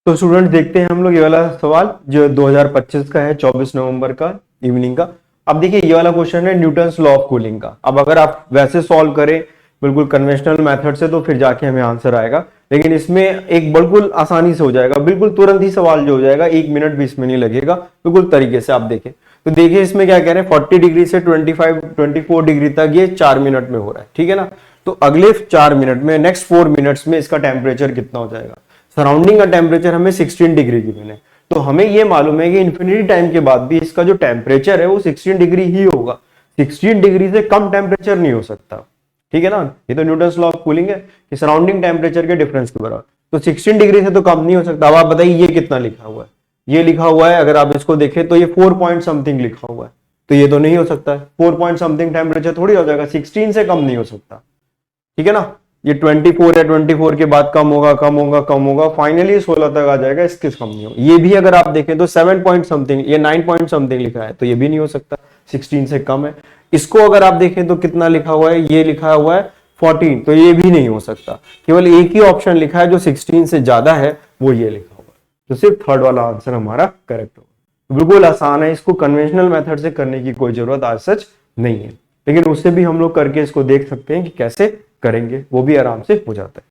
तो स्टूडेंट देखते हैं हम लोग ये वाला सवाल जो 2025 का है, 24 नवंबर का इवनिंग का। अब देखिए ये वाला क्वेश्चन है न्यूटन्स लॉ ऑफ कूलिंग का। अब अगर आप वैसे सॉल्व करें बिल्कुल कन्वेंशनल मेथड से तो फिर जाके हमें आंसर आएगा, लेकिन इसमें एक बिल्कुल आसानी से हो जाएगा, बिल्कुल तुरंत ही सवाल जो हो जाएगा, 1 मिनट भी इसमें नहीं लगेगा, बिल्कुल तरीके से आप देखें। तो देखिए इसमें क्या कह रहे हैं, 40 डिग्री से 24 डिग्री तक ये 4 मिनट में हो रहा है, ठीक है ना। तो अगले 4 मिनट में, नेक्स्ट 4 मिनट्स में इसका टेम्परेचर कितना हो जाएगा। सराउंडिंग का टेम्परेचर हमें 16 डिग्री गिवन है, तो हमें ये मालूम है कि इन्फिनिटी टाइम के बाद भी इसका जो टेम्परेचर है वो 16 डिग्री ही होगा, 16 डिग्री से कम टेम्परेचर नहीं हो सकता, ठीक है ना। ये तो न्यूटन्स लॉ ऑफ कूलिंग है कि सराउंडिंग टेम्परेचर के डिफरेंस के बराबर, तो 16 डिग्री से तो कम नहीं हो सकता। अब आप बताइए ये कितना लिखा हुआ है, ये लिखा हुआ है, अगर आप इसको देखें तो ये 4 पॉइंट समथिंग लिखा हुआ है, तो ये तो नहीं हो सकता है, 4 पॉइंट समथिंग टेम्परेचर थोड़ी हो जाएगा, 16 से कम नहीं हो सकता, ठीक है ना। ये 24 है, 24 के बाद कम होगा, कम होगा, कम होगा, फाइनली 16 तक आ जाएगा, इसके कम नहीं होगा। ये भी अगर आप देखें तो 7 पॉइंट समथिंग, ये 9 पॉइंट समथिंग लिखा है, तो ये भी नहीं हो सकता, 16 से कम है। इसको अगर आप देखें तो कितना लिखा हुआ है, ये लिखा हुआ है 14, तो ये भी नहीं हो सकता। केवल एक ही ऑप्शन लिखा है जो 16 से ज्यादा है, वो ये लिखा हुआ है, तो सिर्फ थर्ड वाला आंसर हमारा करेक्ट होगा। बिल्कुल आसान है, इसको कन्वेंशनल मेथड से करने की कोई जरूरत आज सच नहीं है, लेकिन उससे भी हम लोग करके इसको देख सकते हैं कि कैसे करेंगे, वो भी आराम से हो जाता है।